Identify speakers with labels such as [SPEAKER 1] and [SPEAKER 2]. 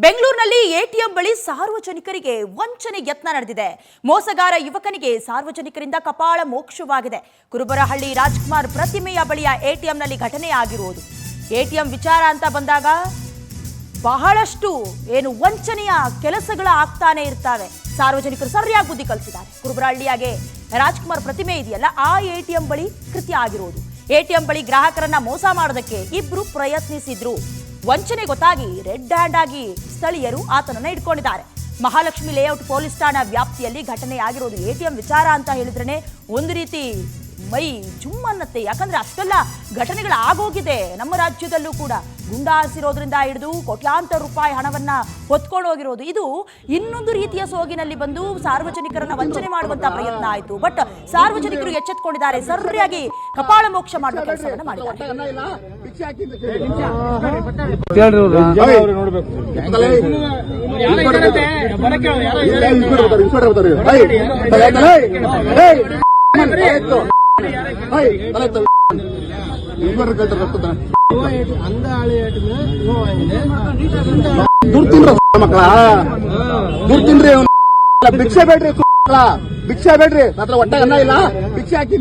[SPEAKER 1] ಬೆಂಗಳೂರಿನಲ್ಲಿ ಎಟಿಎಂ ಬಳಿ ಸಾರ್ವಜನಿಕರಿಗೆ ವಂಚನೆ ಯತ್ನ ನಡೆದಿದೆ. ಮೋಸಗಾರ ಯುವಕನಿಗೆ ಸಾರ್ವಜನಿಕರಿಂದ ಕಪಾಳ ಮೋಕ್ಷವಾಗಿದೆ. ಕುರುಬರಹಳ್ಳಿ ರಾಜ್ಕುಮಾರ್ ಪ್ರತಿಮೆಯ ಬಳಿಯ ಎಟಿಎಂನಲ್ಲಿ ಘಟನೆ ಆಗಿರುವುದು. ಎಟಿಎಂ ವಿಚಾರ ಅಂತ ಬಂದಾಗ ಬಹಳಷ್ಟು ವಂಚನೆಯ ಕೆಲಸಗಳ ಆಗ್ತಾನೆ ಇರ್ತಾವೆ. ಸಾರ್ವಜನಿಕರು ಸರಿಯಾಗಿ ಬುದ್ಧಿ ಕಲಿಸಿದ್ದಾರೆ. ಕುರುಬರಹಳ್ಳಿಯಾಗೆ ರಾಜ್ಕುಮಾರ್ ಪ್ರತಿಮೆ ಇದೆಯಲ್ಲ, ಆ ಎಟಿಎಂ ಬಳಿ ಕೃತ್ಯ ಆಗಿರುವುದು. ಎಟಿಎಂ ಬಳಿ ಗ್ರಾಹಕರನ್ನ ಮೋಸ ಮಾಡೋದಕ್ಕೆ ಇಬ್ರು ಪ್ರಯತ್ನಿಸಿದ್ರು. ವಂಚನೆ ಗೊತ್ತಾಗಿ ರೆಡ್ ಹ್ಯಾಂಡ್ ಆಗಿ ಸ್ಥಳೀಯರು ಆತನನ್ನ ಹಿಡ್ಕೊಂಡಿದ್ದಾರೆ. ಮಹಾಲಕ್ಷ್ಮಿ ಲೇಔಟ್ ಪೊಲೀಸ್ ಠಾಣಾ ವ್ಯಾಪ್ತಿಯಲ್ಲಿ ಘಟನೆ ಆಗಿರೋದು. ಎಟಿಎಂ ವಿಚಾರ ಅಂತ ಹೇಳಿದ್ರೇನೆ ಒಂದು ರೀತಿ ಮೈ ಜುಮ್ ಅನ್ನತ್ತೆ. ಯಾಕಂದ್ರೆ ಅಷ್ಟೆಲ್ಲ ಘಟನೆಗಳು ಆಗೋಗಿದೆ. ನಮ್ಮ ರಾಜ್ಯದಲ್ಲೂ ಕೂಡ ಗುಂಡಾಸಿರೋದ್ರಿಂದ ಹಿಡಿದು ಕೋಟ್ಯಾಂತರ ರೂಪಾಯಿ ಹಣವನ್ನ ಹೊತ್ಕೊಂಡು ಹೋಗಿರೋದು. ಇದು ಇನ್ನೊಂದು ರೀತಿಯ ಸೋಗಿನಲ್ಲಿ ಬಂದು ಸಾರ್ವಜನಿಕರನ್ನ ವಂಚನೆ ಮಾಡುವಂತ ಪ್ರಯತ್ನ ಆಯ್ತು. ಬಟ್ ಸಾರ್ವಜನಿಕರು ಎಚ್ಚೆತ್ತುಕೊಂಡಿದ್ದಾರೆ. ಸರಿಯಾಗಿ ಕಪಾಳ ಮೋಕ್ಷ ಮಾಡುವ ಕೆಲಸವನ್ನ ಮಾಡಿದ್ದಾರೆ.
[SPEAKER 2] ದುಡ್ಡು ಭಿಕ್ಷೆ ಬೇಡ್ರಿ, ಭಿಕ್ಷೆ ಬೇಡ್ರಿ, ಹತ್ರ ಹೊಟ್ಟೆ ಅನ್ನ ಇಲ್ಲ, ಭಿಕ್ಷೆ ಹಾಕಿ